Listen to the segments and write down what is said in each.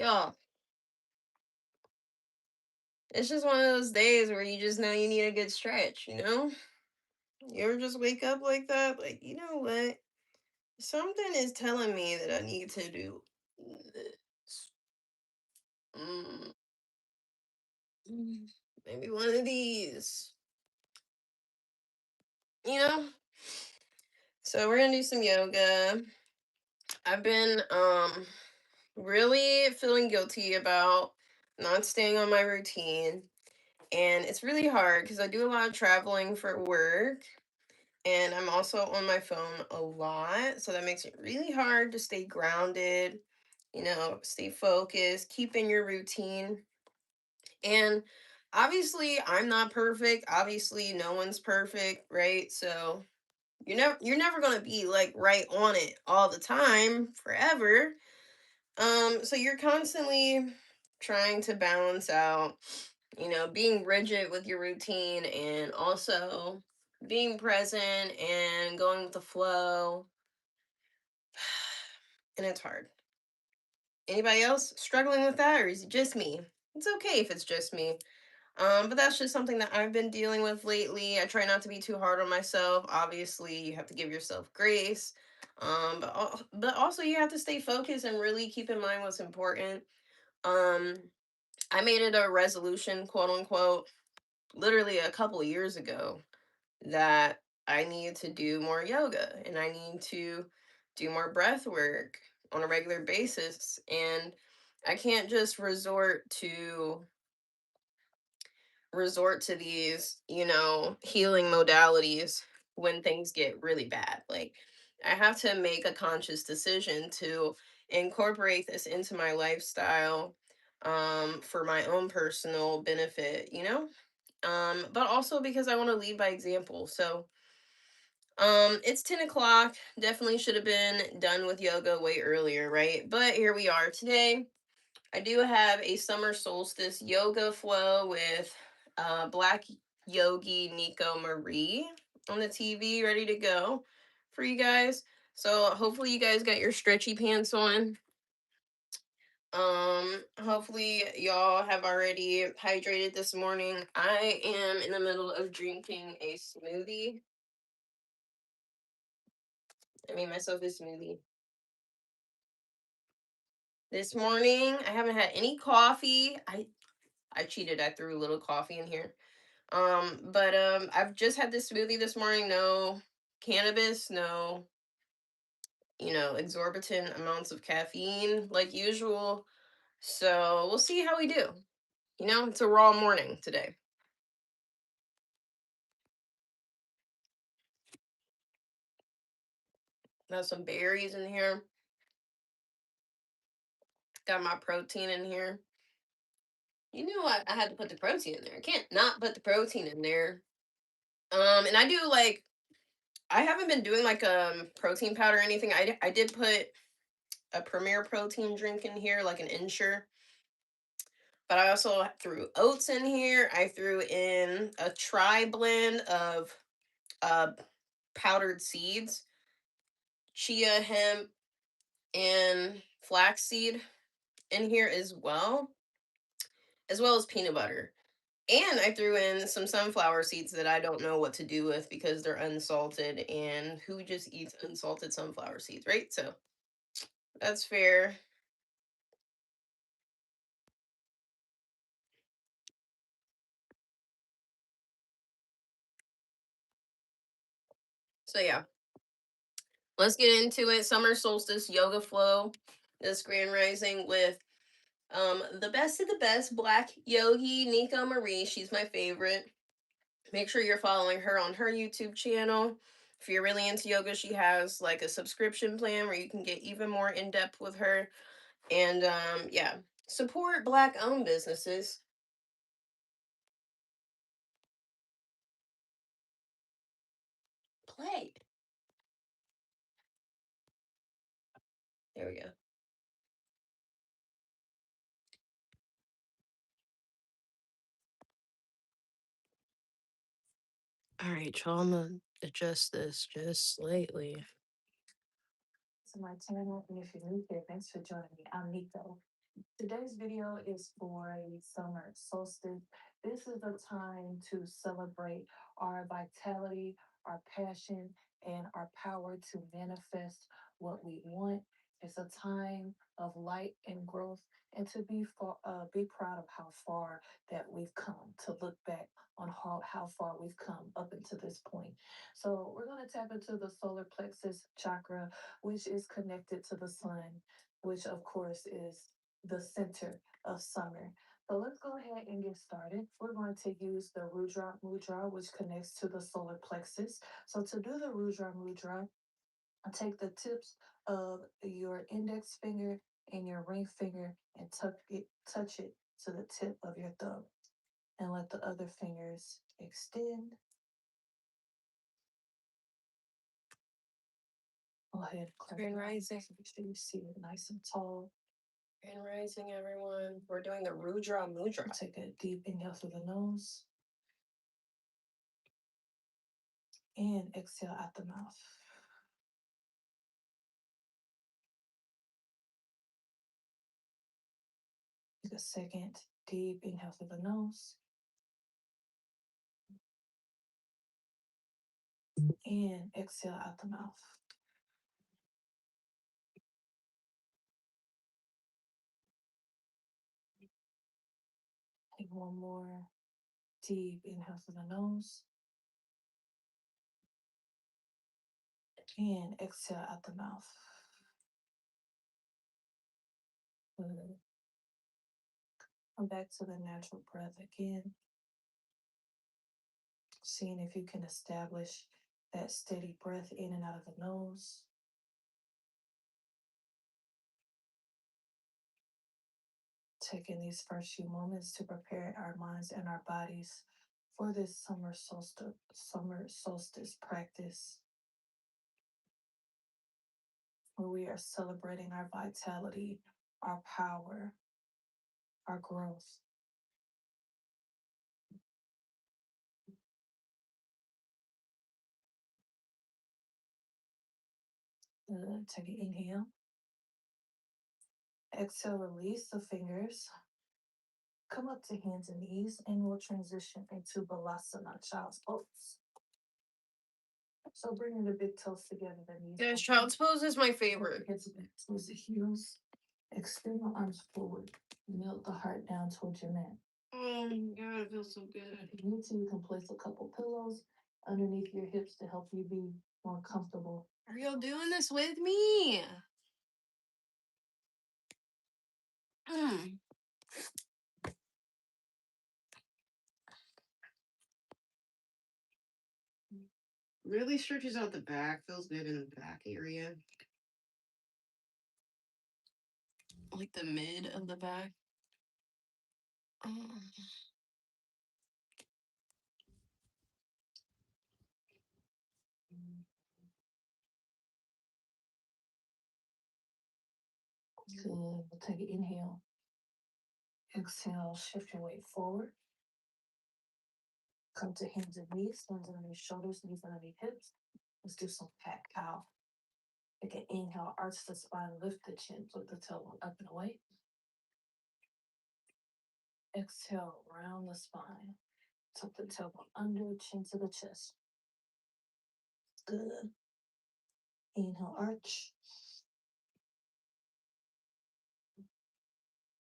Y'all, it's just one of those days where you just know you need a good stretch, you know? You ever just wake up like that? Like, you know what? Something is telling me that I need to do this. Mm, maybe one of these, you know? So we're gonna do some yoga. I've been really feeling guilty about not staying on my routine. And it's really hard because I do a lot of traveling for work. And I'm also on my phone a lot. So that makes it really hard to stay grounded, stay focused, keep in your routine. And obviously, I'm not perfect. Obviously, no one's perfect, right? So you're never going to be like right on it all the time forever. So you're constantly trying to balance out, being rigid with your routine and also being present and going with the flow. And it's hard. Anybody else struggling with that, or is it just me? It's okay if it's just me. But that's just something that I've been dealing with lately. I try not to be too hard on myself. Obviously, you have to give yourself grace. But also you have to stay focused and really keep in mind what's important. Um, I made it a resolution, quote unquote, literally a couple of years ago that I need to do more yoga and I need to do more breath work on a regular basis. And I can't just resort to these, healing modalities when things get really bad. Like, I have to make a conscious decision to incorporate this into my lifestyle for my own personal benefit. But also because I want to lead by example. So, it's 10 o'clock. Definitely should have been done with yoga way earlier, right? But here we are today. I do have a summer solstice yoga flow with Black Yogi Nico Marie on the TV ready to go for you guys. So hopefully you guys got your stretchy pants on. Hopefully y'all have already hydrated this morning. I am in the middle of drinking a smoothie. I made myself a smoothie. This morning, I haven't had any coffee. I cheated. I threw a little coffee in here. But I've just had this smoothie this morning. No cannabis, no, exorbitant amounts of caffeine like usual. So we'll see how we do. It's a raw morning today. Got some berries in here. Got my protein in here. You know what? I had to put the protein in there. I can't not put the protein in there. And I do like I haven't been doing like protein powder or anything. I did put a Premier protein drink in here, like an Ensure. But I also threw oats in here. I threw in a tri blend of uh powdered seeds, chia, hemp, and flaxseed in here as well as peanut butter. And I threw in some sunflower seeds that I don't know what to do with because they're unsalted, and who just eats unsalted sunflower seeds, right? So that's fair. So yeah, let's get into it. Summer solstice yoga flow this grand rising with the best of the best Black Yogi Nico Marie. She's my favorite. Make sure you're following her on her YouTube channel. If you're really into yoga, she has like a subscription plan where you can get even more in depth with her. And yeah, support Black owned businesses. Play. There we go. All right, y'all, I'm gonna adjust this just slightly. To my channel, and if you're new here, thanks for joining me. I'm Nico. Today's video is for the summer solstice. This is a time to celebrate our vitality, our passion, and our power to manifest what we want. It's a time of light and growth, and to be proud of how far that we've come. To look back on how far we've come up until this point. So we're going to tap into the solar plexus chakra, which is connected to the sun, which of course is the center of summer. So let's go ahead and get started. We're going to use the Rudra Mudra, which connects to the solar plexus. So to do the Rudra Mudra, take the tips of your index finger and your ring finger and touch it to the tip of your thumb. And let the other fingers extend. Go ahead and clap. Grand rising. Make sure you see it nice and tall. Grand rising, everyone. We're doing the Rudra Mudra. Take a deep inhale through the nose and exhale out the mouth. Take a second deep inhale through the nose and exhale out the mouth. Take one more deep inhale through the nose and exhale out the mouth. Good. Come back to the natural breath again. Seeing if you can establish that steady breath in and out of the nose. Taking these first few moments to prepare our minds and our bodies for this summer solstice practice, where we are celebrating our vitality, our power, our growth. Take an inhale. Exhale, release the fingers. Come up to hands and knees, and we'll transition into Balasana, child's pose. So bringing the big toes together, the knees. Guys, child's pose is my favorite. Hips back towards the heels. Extend the arms forward. Melt the heart down towards your mat. Oh my god, it feels so good. If you need to, you can place a couple pillows underneath your hips to help you be more comfortable. Are y'all doing this with me? Mm. Really stretches out the back, feels good in the back area. Like the mid of the back. Good. We'll take an inhale. Exhale, shift your weight forward. Come to hands and knees, hands underneath shoulders, knees underneath hips. Let's do some cat cow. Take an inhale, arch the spine, lift the chin, flip the tailbone up and away. Exhale, round the spine. Tuck the tailbone under, chin to the chest. Good. Inhale, arch.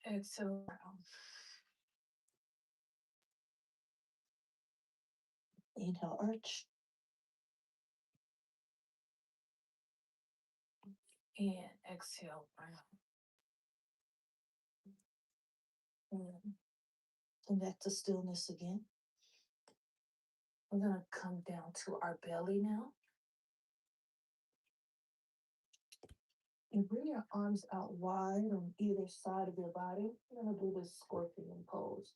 Exhale, round. Inhale, arch. And exhale, round. And come back to stillness again. We're going to come down to our belly now. And bring your arms out wide on either side of your body. We're going to do this scorpion pose.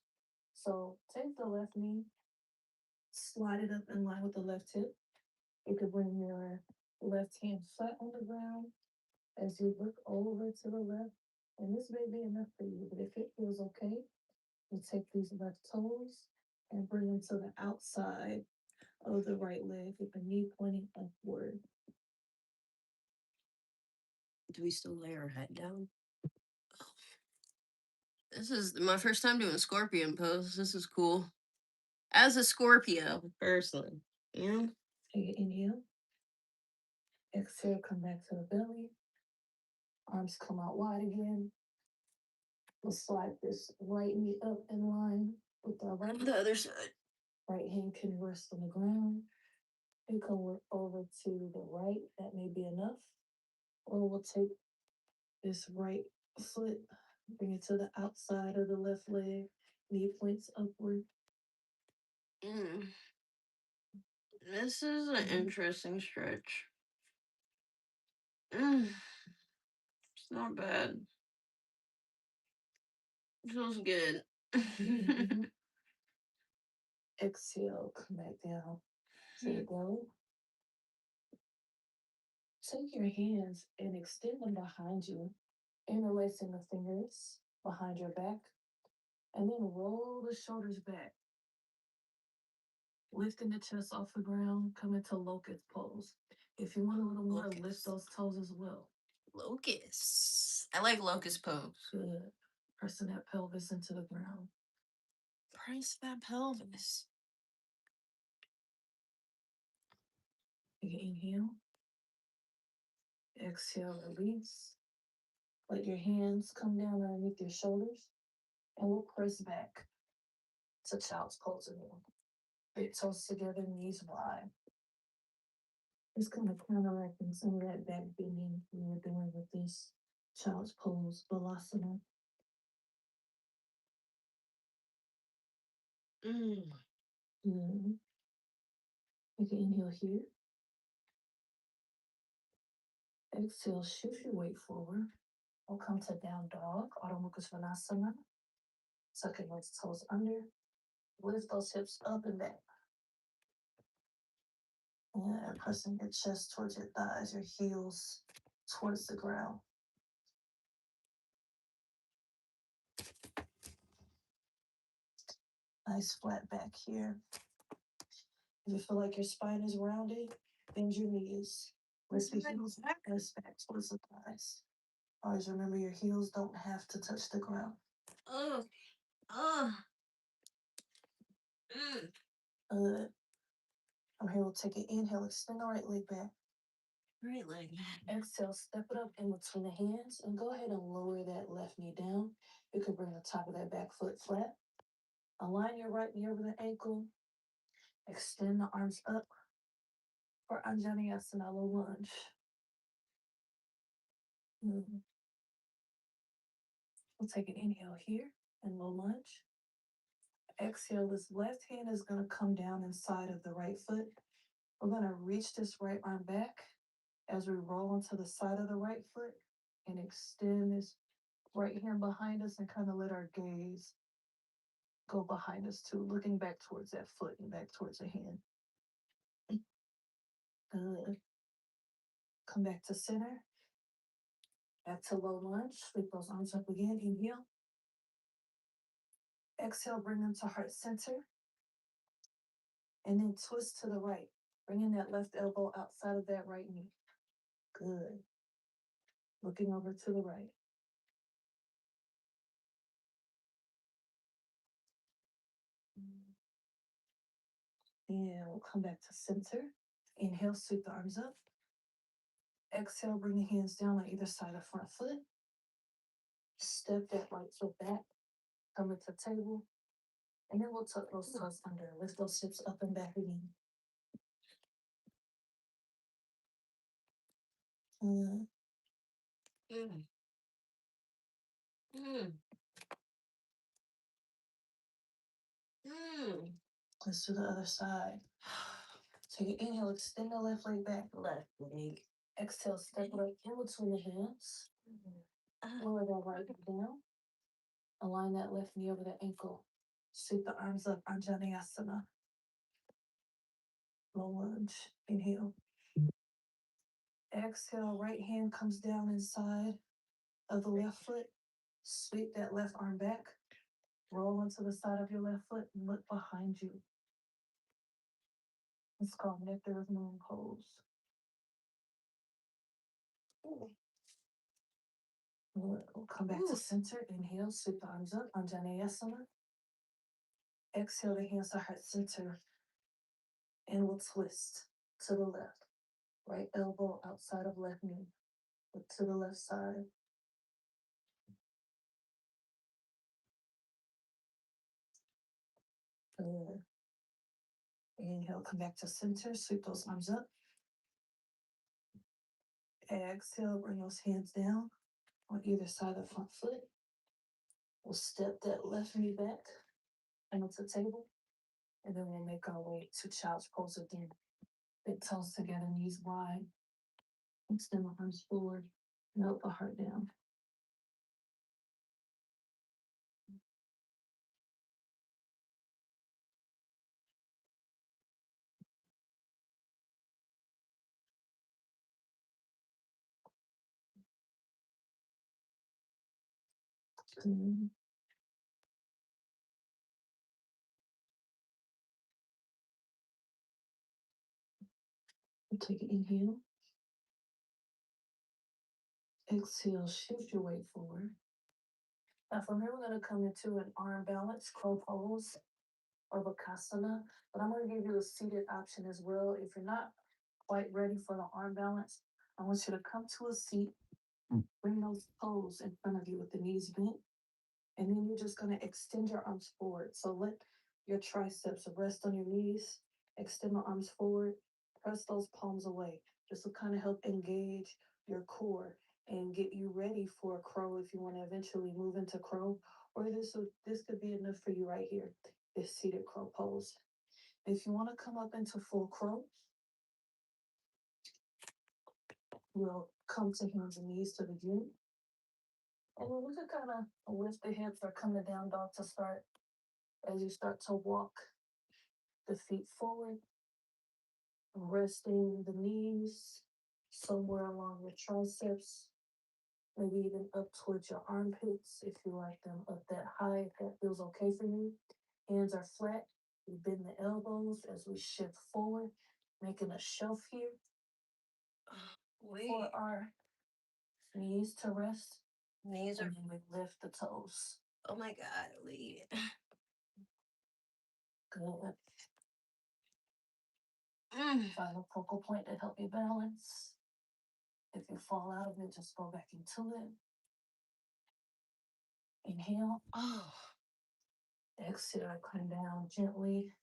So take the left knee, slide it up in line with the left hip. You could bring your left hand flat on the ground as you look over to the left. And this may be enough for you, but if it feels okay, you take these left toes and bring them to the outside of the right leg with the knee pointing upward. Do we still lay our head down? This is my first time doing scorpion pose. This is cool. As a Scorpio person, you know? Take it inhale. Exhale, come back to the belly. Arms come out wide again. We'll slide this right knee up in line with our right. The other side. Right hand can rest on the ground. You can work over to the right. That may be enough. Or we'll take this right foot, bring it to the outside of the left leg. Knee points upward. Mm. This is an interesting stretch. It's not bad. Feels good. Exhale, come back down to the belly. Take your hands and extend them behind you, interlacing the fingers behind your back, and then roll the shoulders back. Lifting the chest off the ground, come into locust pose. If you want a little more, lift those toes as well. Locust. I like locust pose. Good. Pressing that pelvis into the ground. Press that pelvis. You can inhale. Exhale, release. Let your hands come down underneath your shoulders, and we'll press back to child's pose again. Big toes together, knees wide. It's kind of counteracting some of that back bending we were doing with this child's pose, balasana. You can inhale here. Exhale, shift your weight forward. We'll come to down dog, Adho Mukha Svanasana. Sucking those toes under. Lift those hips up and back. And pressing your chest towards your thighs, your heels towards the ground. Nice flat back here. If you feel like your spine is rounded, bend your knees. Lift the heels back towards the thighs. Always remember your heels don't have to touch the ground. Good. From here, we'll take an inhale, extend the right leg back. Right leg. Exhale, step it up in between the hands and go ahead and lower that left knee down. You can bring the top of that back foot flat. Align your right knee over the ankle. Extend the arms up for Anjaneyasana low lunge. We'll take an inhale here and low lunge. Exhale, this left hand is going to come down inside of the right foot. We're going to reach this right arm back as we roll onto the side of the right foot and extend this right hand behind us and kind of let our gaze go behind us too, looking back towards that foot and back towards the hand. Good. Come back to center. Back to low lunge. Sweep those arms up again. Inhale. Exhale, bring them to heart center. And then twist to the right. Bringing that left elbow outside of that right knee. Good. Looking over to the right. And we'll come back to center. Inhale, sweep the arms up. Exhale, bring the hands down on either side of front foot. Step that right foot back. Come into table. And then we'll tuck those toes under. Lift those hips up and back again. Let's do the other side. Take an inhale, extend the left leg back. Left leg. Exhale, step it up in between the hands. Lower that right leg down. Align that left knee over the ankle. Sweep the arms up, Anjaneyasana. Low lunge. Inhale. Exhale, right hand comes down inside of the left foot. Sweep that left arm back. Roll onto the side of your left foot and look behind you. It's called Nectar of Moon pose. We'll come back to center. Inhale, sweep the arms up, Anjaneyasana. Exhale the hands to heart center, and we'll twist to the left. Right elbow outside of left knee. Look to the left side. Good. Inhale, come back to center, sweep those arms up. Exhale, bring those hands down on either side of the front foot. We'll step that left knee back and onto the table. And then we'll make our way to child's pose again. Big toes together, knees wide. Extend the arms forward. Melt the heart down. Good. Take an inhale. Exhale, shift your weight forward. Now from here, we're going to come into an arm balance, crow pose, or Bakasana. But I'm going to give you a seated option as well. If you're not quite ready for the arm balance, I want you to come to a seat, bring those toes in front of you with the knees bent, and then you're just going to extend your arms forward. So let your triceps rest on your knees, extend the arms forward, press those palms away. This will kind of help engage your core and get you ready for a crow if you want to eventually move into crow, or this could be enough for you right here, this seated crow pose. If you want to come up into full crow, we'll come to hands and knees to begin. And then we can kind of lift the hips or come to down dog to start as you start to walk the feet forward, resting the knees somewhere along your triceps, maybe even up towards your armpits if you like them up that high, if that feels okay for you. Hands are flat. We bend the elbows as we shift forward, making a shelf here for our knees to rest. Knees are. And then we lift the toes. Oh my God, Lee. Good. Mm. Find a focal point to help you balance. If you fall out of it, just go back into it. Inhale. Oh. Exhale, come down gently.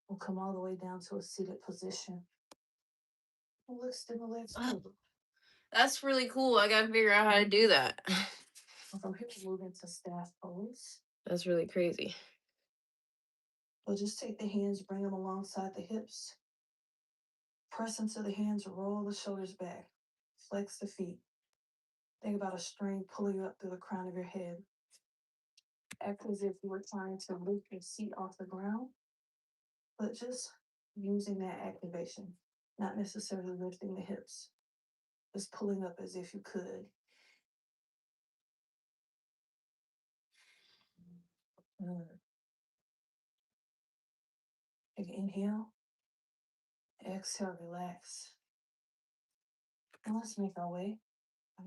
We'll come all the way down to a seated position. We'll extend the legs forward. That's really cool. I gotta figure out how to do that. From here, we'll move into staff pose. That's really crazy. We'll just take the hands, bring them alongside the hips. Press into the hands, roll the shoulders back. Flex the feet. Think about a string pulling you up through the crown of your head. Act as if you were trying to lift your seat off the ground, but just using that activation, not necessarily lifting the hips, just pulling up as if you could. Take an inhale, exhale, relax. And let's make our way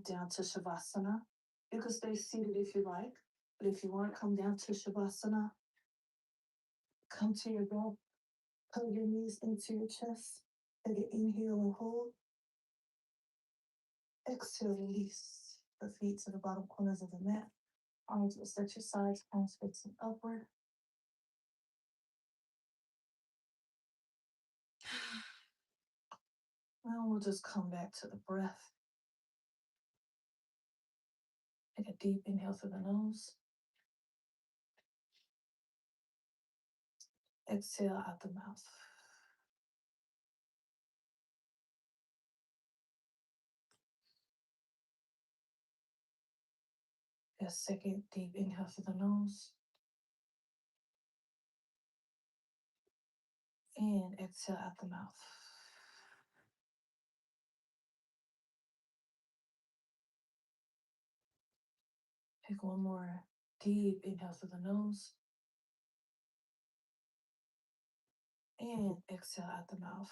down to Shavasana. You can stay seated if you like, but if you want to come down to Shavasana, come to your belly, hug your knees into your chest. Take an inhale and hold. Exhale, release the feet to the bottom corners of the mat. Arms will stretch your sides, palms facing upward. Now we'll just come back to the breath. Take a deep inhale through the nose. Exhale out the mouth. A second deep inhale through the nose. And exhale out the mouth. Take one more deep inhale through the nose. And exhale out the mouth.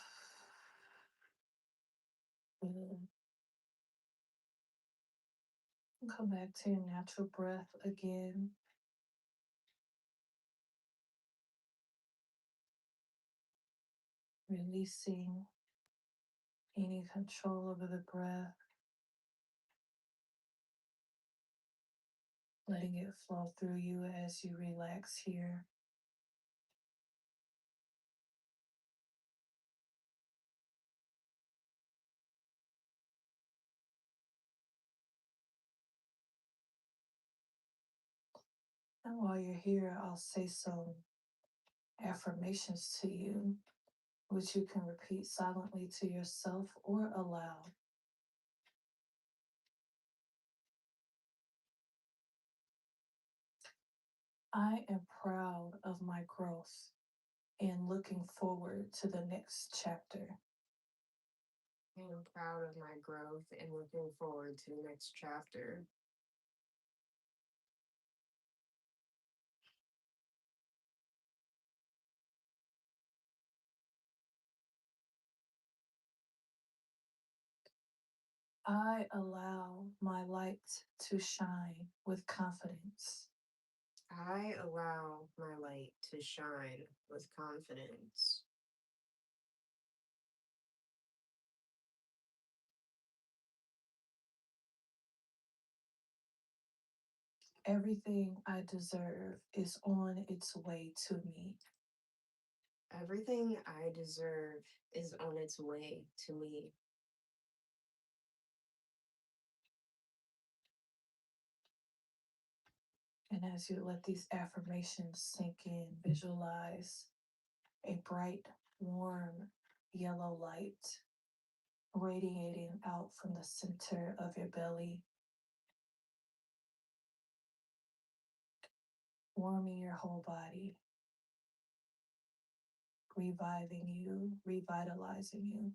Good. Come back to your natural breath again, releasing any control over the breath, letting it flow through you as you relax here. And while you're here, I'll say some affirmations to you, which you can repeat silently to yourself or aloud. I am proud of my growth and looking forward to the next chapter. I am proud of my growth and looking forward to the next chapter. I allow my light to shine with confidence. I allow my light to shine with confidence. Everything I deserve is on its way to me. Everything I deserve is on its way to me. And as you let these affirmations sink in, visualize a bright, warm yellow light radiating out from the center of your belly, warming your whole body, reviving you, revitalizing you.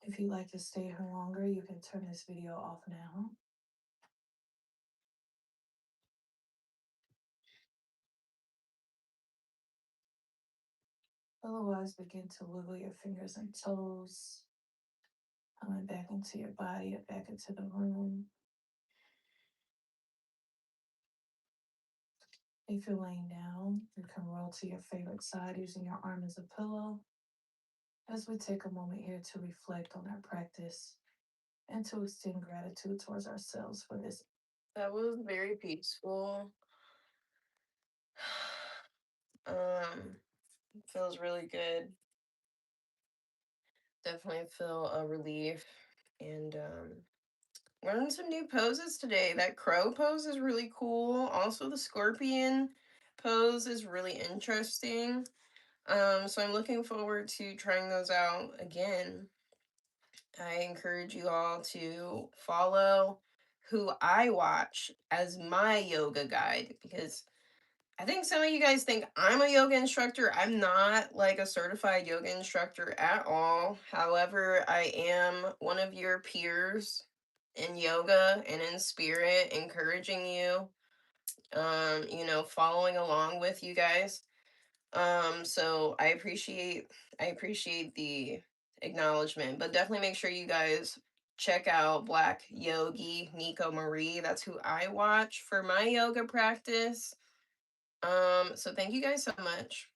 If you'd like to stay here longer, you can turn this video off now. Otherwise, begin to wiggle your fingers and toes, coming back into your body and back into the room. If you're laying down, you can roll to your favorite side using your arm as a pillow. As we take a moment here to reflect on our practice and to extend gratitude towards ourselves for this. That was very peaceful. Feels really good. Definitely feel a relief and learned some new poses today. That crow pose is really cool. Also, the scorpion pose is really interesting. So I'm looking forward to trying those out again. I encourage you all to follow who I watch as my yoga guide because I think some of you guys think I'm a yoga instructor. I'm not like a certified yoga instructor at all. However, I am one of your peers in yoga and in spirit, encouraging you, following along with you guys. So I appreciate the acknowledgement, but definitely make sure you guys check out Black Yogi Nico Marie. That's who I watch for my yoga practice. So thank you guys so much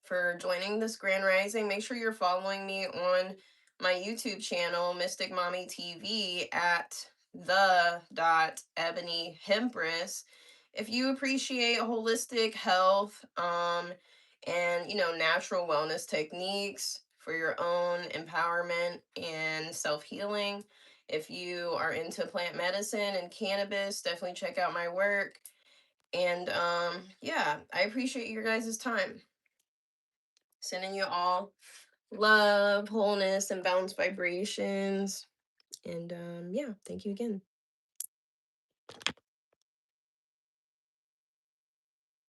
for joining this Grand Rising. Make sure you're following me on my YouTube channel, Mystic Mommy TV, at the.ebony hempress. If you appreciate holistic health, and natural wellness techniques for your own empowerment and self-healing. If you are into plant medicine and cannabis, definitely check out my work. And yeah, I appreciate your guys' time. Sending you all love, wholeness, and balanced vibrations. And yeah, thank you again.